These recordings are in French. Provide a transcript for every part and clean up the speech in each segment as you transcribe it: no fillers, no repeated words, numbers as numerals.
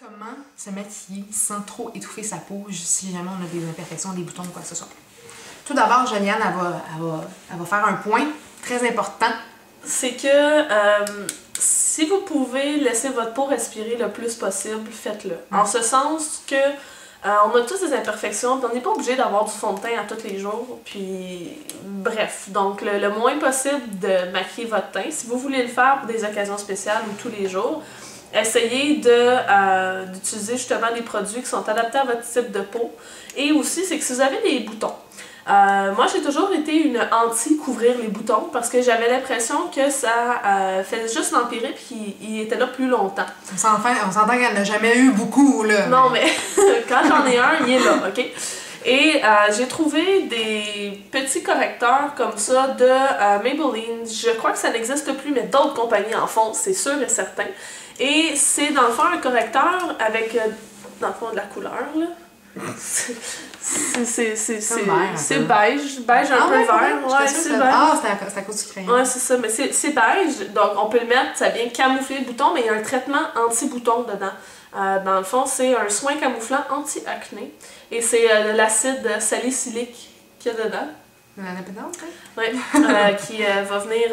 Comment se maquiller sans trop étouffer sa peau si jamais on a des imperfections, des boutons ou quoi que ce soit? Tout d'abord, Juliane, elle va faire un point très important. C'est que si vous pouvez laisser votre peau respirer le plus possible, faites-le. En ce sens que on a tous des imperfections, puis on n'est pas obligé d'avoir du fond de teint à tous les jours. Puis bref, donc le moins possible de maquiller votre teint. Si vous voulez le faire pour des occasions spéciales ou tous les jours, essayez d'utiliser justement des produits qui sont adaptés à votre type de peau. Et aussi, c'est que si vous avez des boutons, moi j'ai toujours été une anti-couvrir les boutons parce que j'avais l'impression que ça faisait juste l'empirer puis il était là plus longtemps. On s'entend qu'elle n'a jamais eu beaucoup, là. Non, mais quand j'en ai un, il est là, ok? Et j'ai trouvé des petits correcteurs comme ça de Maybelline. Je crois que ça n'existe plus, mais d'autres compagnies en font, c'est sûr et certain. Et c'est dans le fond un correcteur avec, dans le fond, de la couleur, là. C'est beige, beige un peu vert. Ouais, c'est beige. Ah, c'est à cause du crayon. Ouais, c'est ça, mais c'est beige, donc on peut le mettre, ça vient camoufler le bouton, mais il y a un traitement anti-bouton dedans. Dans le fond, c'est un soin camouflant anti-acné, et c'est de l'acide salicylique qu'il y a dedans. Oui, qui va venir...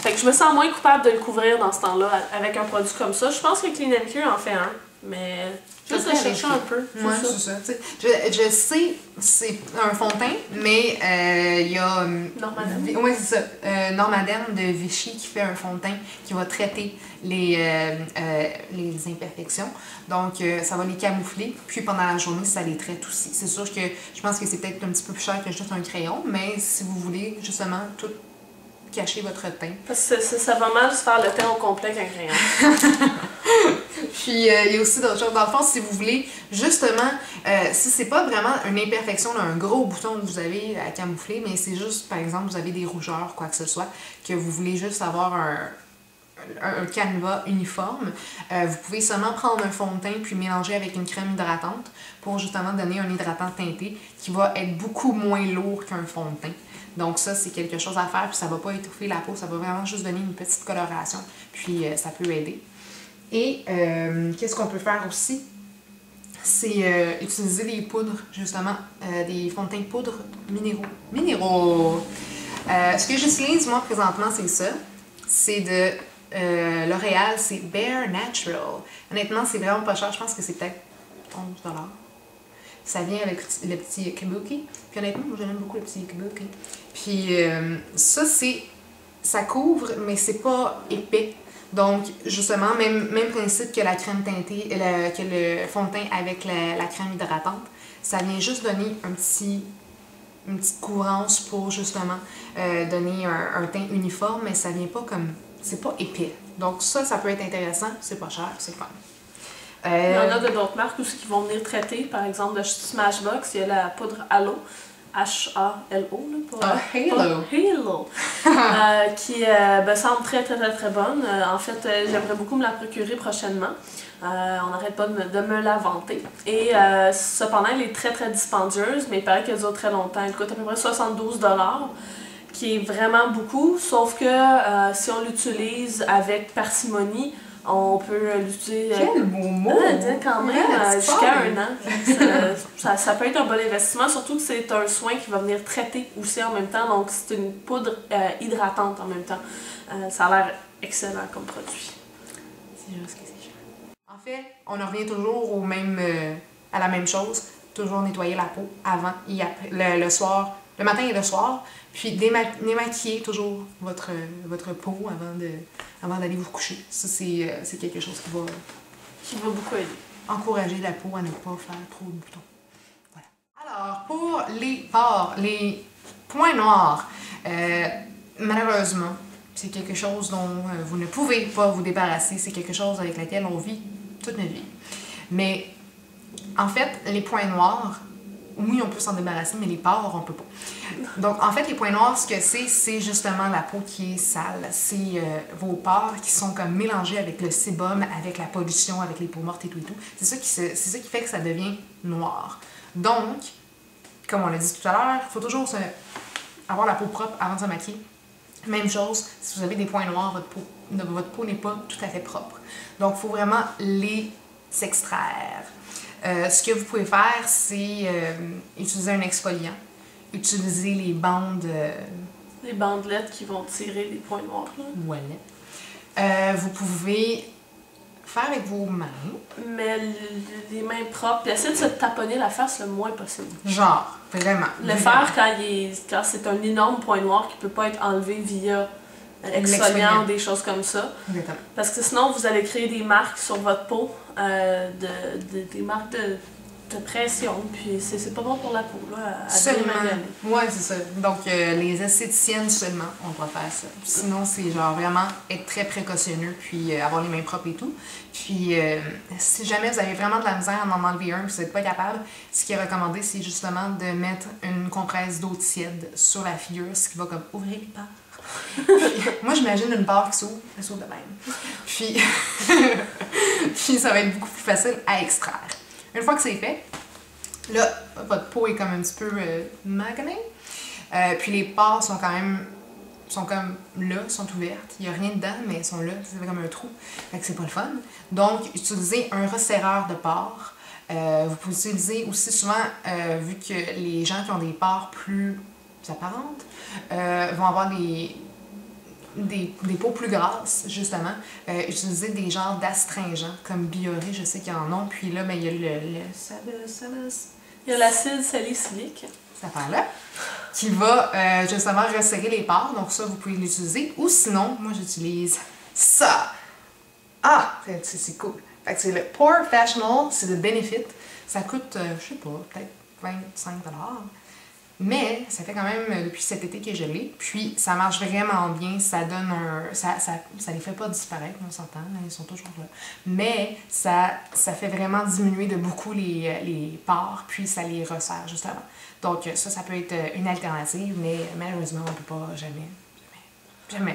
Fait que je me sens moins coupable de le couvrir dans ce temps-là avec un produit comme ça. Je pense que Clean & Cure en fait un, mais juste le chercher un peu. Oui, c'est ça. Je sais, c'est un fond de teint, mais il y a... Normadem. Oui, c'est ça. Normadem de Vichy qui fait un fond de teint qui va traiter les imperfections. Donc, ça va les camoufler. Puis, pendant la journée, ça les traite aussi. C'est sûr que je pense que c'est peut-être un petit peu plus cher que juste un crayon, mais si vous voulez, justement, tout cacher votre teint. Parce que ça va mal se faire le teint au complet qu'un crayon. Puis, il y a aussi d'autres choses. Dans le fond, si vous voulez, justement, si c'est pas vraiment une imperfection, là, un gros bouton que vous avez à camoufler, mais c'est juste, par exemple, vous avez des rougeurs, quoi que ce soit, que vous voulez juste avoir un canevas uniforme, vous pouvez seulement prendre un fond de teint puis mélanger avec une crème hydratante pour justement donner un hydratant teinté qui va être beaucoup moins lourd qu'un fond de teint. Donc ça, c'est quelque chose à faire, puis ça va pas étouffer la peau, ça va vraiment juste donner une petite coloration, puis ça peut aider. Et qu'est-ce qu'on peut faire aussi? C'est utiliser des poudres, justement, des fonds de teint poudre minéraux. Ce que j'utilise, moi, présentement, c'est ça. C'est de L'Oréal, c'est Bare Natural. Honnêtement, c'est vraiment pas cher, je pense que c'est peut-être 11$. Ça vient avec le petit kabuki. Puis honnêtement, moi j'aime beaucoup le petit kabuki. Puis ça couvre, mais c'est pas épais. Donc, justement, même principe que la crème teintée, que le fond de teint avec la crème hydratante. Ça vient juste donner une petite couvrance pour justement donner un teint uniforme, mais ça vient pas comme... c'est pas épais. Donc ça peut être intéressant, c'est pas cher, c'est fun. Il y en a d'autres marques aussi qui vont venir traiter, par exemple de Smashbox, il y a la poudre Halo, H-A-L-O, Halo. Qui semble très bonne. En fait, j'aimerais beaucoup me la procurer prochainement. On n'arrête pas de me la vanter. Et cependant, elle est très dispendieuse, mais il paraît qu'elle dure très longtemps. Elle coûte à peu près 72$, qui est vraiment beaucoup, sauf que si on l'utilise avec parcimonie, on peut l'utiliser... Quel beau mot! Quand même, jusqu'à 1 an. Ça peut être un bon investissement, surtout que c'est un soin qui va venir traiter aussi en même temps, donc c'est une poudre hydratante en même temps. Ça a l'air excellent comme produit. C'est juste que c'est cher. En fait, on en revient toujours à la même chose, toujours nettoyer la peau avant et après, le soir, le matin et le soir, puis démaquiller toujours votre peau avant d'aller vous coucher. Ça, c'est quelque chose qui va beaucoup aider. Encourager la peau à ne pas faire trop de boutons. Voilà. Alors, pour les pores, les points noirs, malheureusement, c'est quelque chose dont vous ne pouvez pas vous débarrasser. C'est quelque chose avec lequel on vit toute notre vie. Mais, en fait, les points noirs, oui, on peut s'en débarrasser, mais les pores, on peut pas. Donc, en fait, les points noirs, ce que c'est justement la peau qui est sale. C'est vos pores qui sont comme mélangés avec le sébum, avec la pollution, avec les peaux mortes et tout. C'est ça qui fait que ça devient noir. Donc, comme on l'a dit tout à l'heure, il faut toujours avoir la peau propre avant de se maquiller. Même chose, si vous avez des points noirs, votre peau n'est pas tout à fait propre. Donc, il faut vraiment les s'extraire. Ce que vous pouvez faire, c'est utiliser un exfoliant, utiliser les bandes... les bandelettes qui vont tirer les points noirs. Là. Voilà. Vous pouvez faire avec vos mains. Mais les mains propres, puis essayer de se taponner la face le moins possible. Genre, vraiment. Le faire quand c'est un énorme point noir qui peut pas être enlevé via exfoliant ou des choses comme ça. Exactement. Parce que sinon, vous allez créer des marques sur votre peau, des marques de pression, puis c'est pas bon pour la peau, là, à Seulement. Ouais, c'est ça. Donc, les esthéticiennes seulement, on doit faire ça. Sinon, c'est genre vraiment être très précautionneux, puis avoir les mains propres et tout. Puis, si jamais vous avez vraiment de la misère à en enlever un, puis vous n'êtes pas capable, ce qui est recommandé, c'est justement de mettre une compresse d'eau tiède sur la figure, ce qui va comme ouvrir les pores. Puis, moi, j'imagine une barre qui s'ouvre, elle s'ouvre de même. Puis, puis, ça va être beaucoup plus facile à extraire. Une fois que c'est fait, là, votre peau est comme un petit peu maganée. Puis les pores sont quand même, comme là, sont ouvertes. Il n'y a rien dedans, mais elles sont là, c'est comme un trou. Fait que c'est pas le fun. Donc, utilisez un resserreur de pores. Vous pouvez utiliser aussi souvent, vu que les gens qui ont des pores plus apparentes vont avoir des peaux plus grasses, justement. Utiliser des genres d'astringents, comme Bioré, je sais qu'il y en a. Puis là, ben, il y a il y a l'acide salicylique. Cette affaire-là, qui va justement resserrer les pores. Donc ça, vous pouvez l'utiliser. Ou sinon, moi, j'utilise ça. Ah, c'est cool. Fait que c'est le Pore Fashional, c'est le Benefit. Ça coûte, je sais pas, peut-être 25$. Mais ça fait quand même depuis cet été que je l'ai. Puis ça marche vraiment bien. Ça donne un. Ça les fait pas disparaître, on s'entend, ils sont toujours là. Mais ça fait vraiment diminuer de beaucoup les pores, puis ça les resserre justement. Donc ça peut être une alternative, mais malheureusement, on peut pas jamais.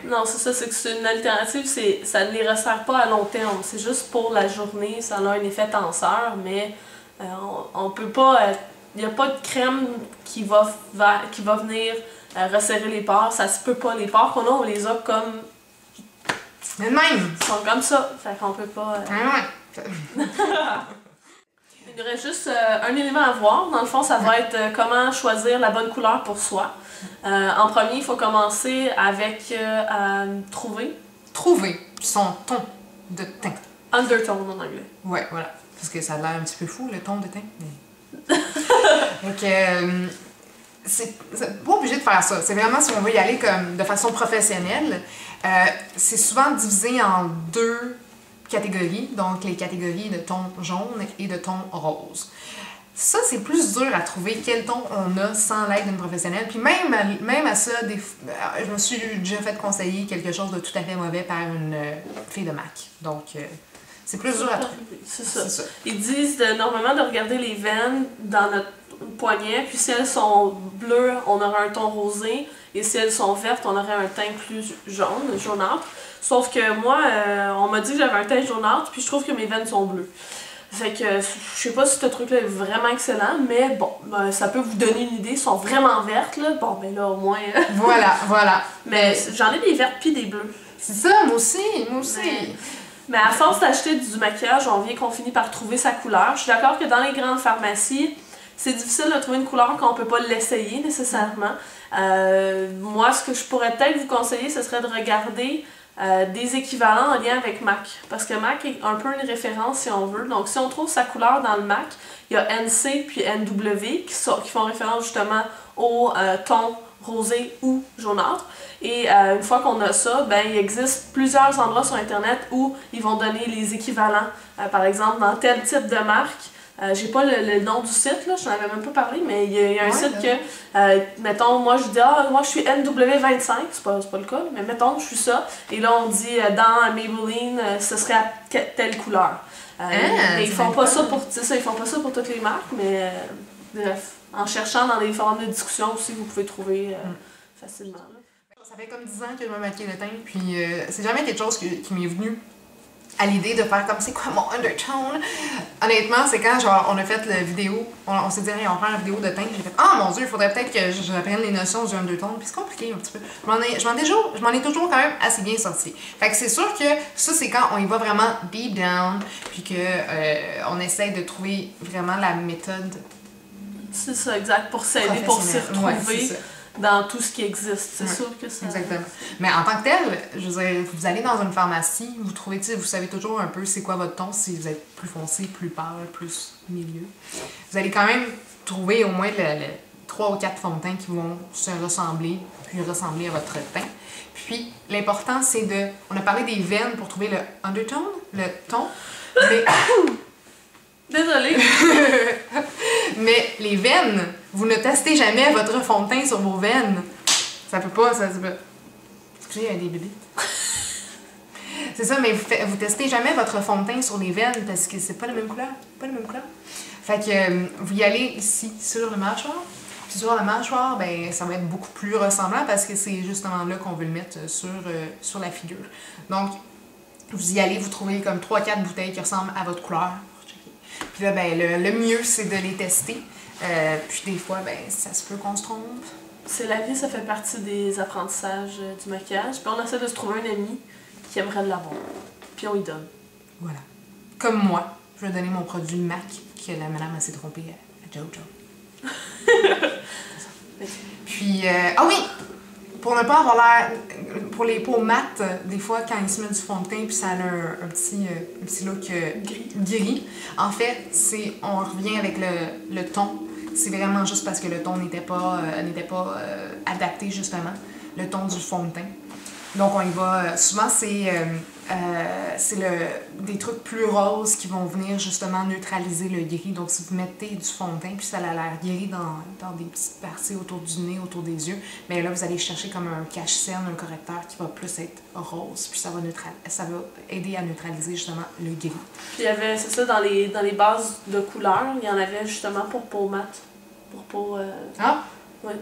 Non, c'est ça, c'est que c'est une alternative, ça ne les resserre pas à long terme. C'est juste pour la journée, ça a un effet tenseur, mais on peut pas. Il n'y a pas de crème qui va venir resserrer les pores. Ça se peut pas. Les pores qu'on a, on les a comme. Mais même! Ils sont comme ça. Fait qu'on peut pas. Ouais. Il y aurait juste un élément à voir. Dans le fond, ça va être comment choisir la bonne couleur pour soi. En premier, il faut commencer avec trouver. Trouver son ton de teint. Undertone en anglais. Ouais, voilà. Parce que ça a l'air un petit peu fou, le ton de teint. Donc, c'est pas obligé de faire ça. C'est vraiment si on veut y aller comme de façon professionnelle. C'est souvent divisé en deux catégories. Donc, les catégories de ton jaune et de ton rose. Ça, c'est plus dur à trouver quel ton on a sans l'aide d'une professionnelle. Puis même à ça, je me suis déjà fait conseiller quelque chose de tout à fait mauvais par une fille de MAC. Donc, c'est plus dur à trouver. C'est ça. Ils disent normalement de regarder les veines dans notre poignet, puis si elles sont bleues, on aura un ton rosé, et si elles sont vertes, on aurait un teint plus jaunâtre. Sauf que moi, on m'a dit que j'avais un teint jaunâtre, puis je trouve que mes veines sont bleues. Fait que je sais pas si ce truc-là est vraiment excellent, mais bon, ça peut vous donner une idée. Elles sont vraiment vertes, là. Bon, ben là, au moins. Voilà. Mais j'en ai des vertes puis des bleues. C'est ça, moi aussi. Mais à force d'acheter du maquillage, on vient qu'on finit par trouver sa couleur. Je suis d'accord que dans les grandes pharmacies, c'est difficile de trouver une couleur qu'on peut pas l'essayer nécessairement. Moi, ce que je pourrais peut-être vous conseiller, ce serait de regarder des équivalents en lien avec MAC. Parce que MAC est un peu une référence si on veut. Donc, si on trouve sa couleur dans le MAC, il y a NC puis NW qui font référence justement au ton rosé ou jaunâtre. Et une fois qu'on a ça, ben, il existe plusieurs endroits sur Internet où ils vont donner les équivalents. Par exemple, dans tel type de marque, j'ai pas le nom du site, là, je n'en avais même pas parlé, mais il y a un site que, mettons, moi je dis, moi je suis NW25, c'est pas le cas, mais mettons, je suis ça. Et là, on dit, dans Maybelline, ce serait à telle couleur. Mais ils font pas ça pour toutes les marques, mais bref, en cherchant dans les forums de discussion aussi, vous pouvez trouver facilement. Là. Ça fait comme 10 ans que je me maquille le teint, puis c'est jamais quelque chose qui m'est venu à l'idée de faire comme c'est quoi mon undertone. Honnêtement, c'est quand genre on a fait la vidéo, on s'est dit on va faire la vidéo de teint, j'ai fait ah mon dieu, il faudrait peut-être que j'apprenne les notions du undertone, puis c'est compliqué un petit peu. Je m'en ai toujours quand même assez bien sorti. Fait que c'est sûr que ça c'est quand on y va vraiment deep down, puis que on essaie de trouver vraiment la méthode. C'est ça, exact, pour s'aider, pour s'y retrouver dans tout ce qui existe. C'est sûr que ça... Exactement. Mais en tant que tel, je veux dire, vous allez dans une pharmacie, vous trouvez, vous savez toujours un peu c'est quoi votre ton, si vous êtes plus foncé, plus pâle, plus milieu. Vous allez quand même trouver au moins 3 ou 4 fonds de teint qui vont se ressembler, puis ressembler à votre teint. Puis, l'important, c'est de... On a parlé des veines pour trouver le undertone, le ton, mais... Désolée. Mais les veines, vous ne testez jamais votre fond de teint sur vos veines. Ça peut pas, ça peut... J'ai des bébés. C'est ça, mais vous testez jamais votre fond de teint sur les veines parce que c'est pas la même couleur. Pas la même couleur. Fait que vous y allez ici, sur le mâchoire. Puis sur la mâchoire, ben, ça va être beaucoup plus ressemblant parce que c'est justement là qu'on veut le mettre sur la figure. Donc, vous y allez, vous trouvez comme 3-4 bouteilles qui ressemblent à votre couleur. Puis là, ben, le mieux, c'est de les tester. Puis des fois, ben, ça se peut qu'on se trompe. C'est la vie, ça fait partie des apprentissages du maquillage. Puis on essaie de se trouver un ami qui aimerait l'avoir. Puis on y donne. Voilà. Comme moi, je vais donner mon produit MAC que la madame s'est trompée à Jojo. Puis, ah oui! Pour ne pas avoir l'air... Pour les peaux mates, des fois, quand ils se mettent du fond de teint, puis ça a un petit look gris. En fait, on revient avec le ton. C'est vraiment juste parce que le ton n'était pas adapté, justement. Le ton du fond de teint. Donc, on y va... souvent, c'est des trucs plus roses qui vont venir, justement, neutraliser le gris. Donc, si vous mettez du fond de teint, puis ça a l'air gris dans des petites parties autour du nez, autour des yeux, mais là, vous allez chercher comme un cache-cerne, un correcteur qui va plus être rose. Puis ça va aider à neutraliser, justement, le gris. Puis il y avait, c'est ça, dans les bases de couleurs, il y en avait, justement, pour peau mate. Pour peau... Ah! Oui.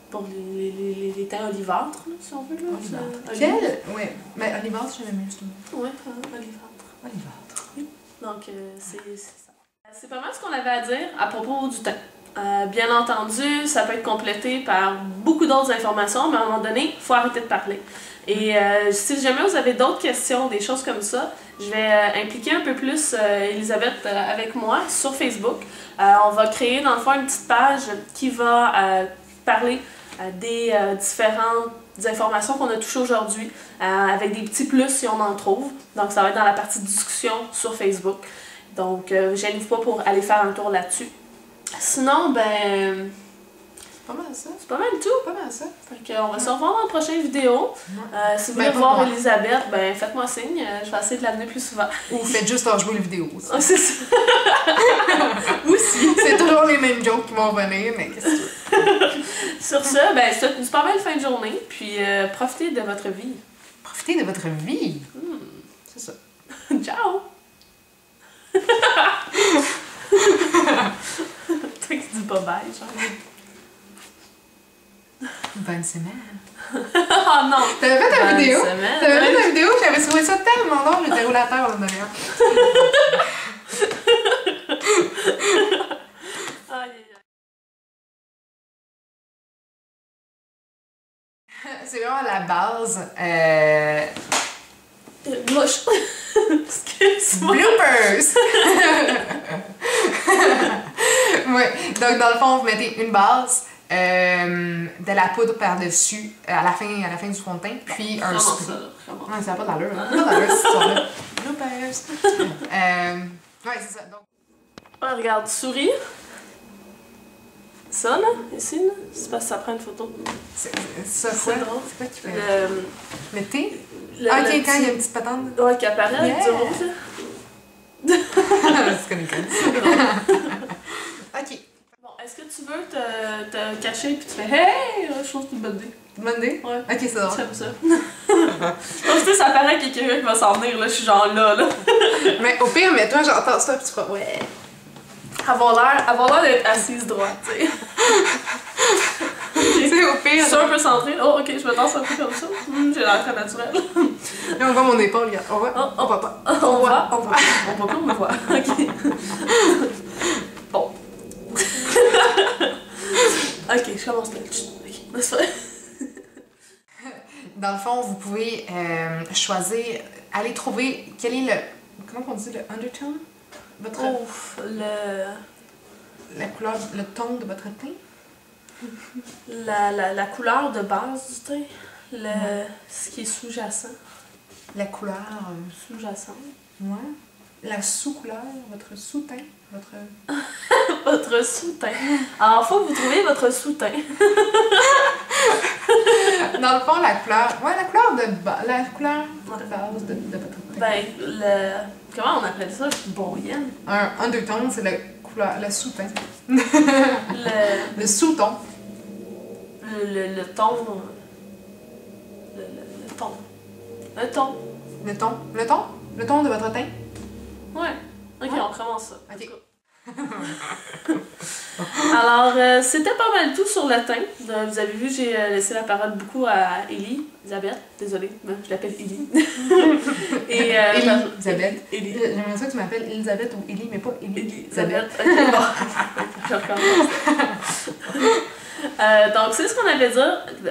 Pour les teints olivâtres, là, si on veut. Là, quel? Oui, mais olivâtre, j'aime mieux, justement. Oui, olivâtre. Olivâtre. Donc, c'est ça. C'est pas mal ce qu'on avait à dire à propos du teint. Bien entendu, ça peut être complété par beaucoup d'autres informations, mais à un moment donné, il faut arrêter de parler. Et si jamais vous avez d'autres questions, des choses comme ça, je vais impliquer un peu plus Elisabeth avec moi sur Facebook. On va créer, dans le fond, une petite page qui va parler des différentes informations qu'on a touchées aujourd'hui, avec des petits plus si on en trouve. Donc ça va être dans la partie discussion sur Facebook. Donc gênez-vous pas pour aller faire un tour là-dessus. Sinon, ben... C'est pas mal ça. C'est pas mal tout. Pas mal ça. Fait qu'on va se revoir dans la prochaine vidéo. Si vous voulez voir Elisabeth, ben faites-moi signe. Je vais essayer de l'amener plus souvent. Ou faites juste en jouer les vidéos aussi. C'est ça. Aussi. C'est toujours les mêmes jokes qui vont venir, mais qu'est-ce que tu veux? Sur ça, ben c'est une super belle fin de journée. Puis profitez de votre vie. Profitez de votre vie. C'est ça. Ciao! Toi qui dis pas bye, genre. Bonne semaine. Oh non! T'avais fait ta vidéo? Semaine. T'avais fait ta vidéo? J'avais trouvé ça tellement long, j'étais roulé à terre d'ailleurs. C'est vraiment la base. Mouche! Excuse-moi! Bloopers! Ouais, donc dans le fond, vous mettez une base, de la poudre par-dessus à la fin du fond de teint, puis un spray. Ouais, ça n'a pas d'allure, hein? Pas d'allure, cette histoire-là. Bloopers! Ouais, c'est ça. Donc... Ah, regarde, souris. Ça, là, ici, là, c'est parce que ça prend une photo. Ça, c'est drôle. C'est quoi qui fait? Le thé? Ok, le quand il y a petit... une petite patente. Ouais, qui apparaît avec du rouge, là. C'est comme une Ok. Bon, est-ce que tu veux te cacher puis tu fais hey, je trouve que c'est une bonne idée. Bonne idée? Ouais. Ok, c'est drôle. J'aime ça. Parce que ça paraît qu'il y a quelqu'un qui va s'en venir, là, je suis genre là. Mais au pire, mets-toi, j'entends ça, puis tu feras ouais. Avoir l'air d'être assise droite, tu sais. C'est Au pire. C'est un peu centré. Oh, ok, je me danse un peu comme ça. J'ai l'air très naturel. Là, on voit mon épaule, regarde. On voit. Oh, On voit pas. On voit, on voit. On voit pas, on voit. Ok. Bon. Ok, je commence là. Ok, c'est vrai. Dans le fond, vous pouvez choisir, aller trouver quel est le. Comment on dit le undertone? Votre, Ouf, la couleur, le ton de votre teint? la couleur de base du teint. Ce qui est sous-jacent. La couleur. Sous-jacent. Ouais. La sous-couleur, votre sous-teint, votre. Votre sous-teint. Alors, faut que vous trouviez votre sous-teint. Dans le fond, la couleur. Ouais, la couleur de base. La couleur de base de votre teint. Ben, comment on appelle ça? Boyenne. Un undertone, c'est la couleur, le sous-teint. Le Le sous-ton. le ton. Le ton. Le ton. Le ton. Le ton? Le ton de votre teint? Ouais. Ok, Ouais. on commence ça. Ok. Alors, c'était pas mal tout sur le teint. Vous avez vu, j'ai laissé la parole beaucoup à Elisabeth. Désolée, je l'appelle Élie. Et Elisabeth. Élie. J'aimerais ça que tu m'appelles Elisabeth ou Élie, mais pas Elisabeth. Ok, bon. Je recommence. Donc, c'est ce qu'on avait dit.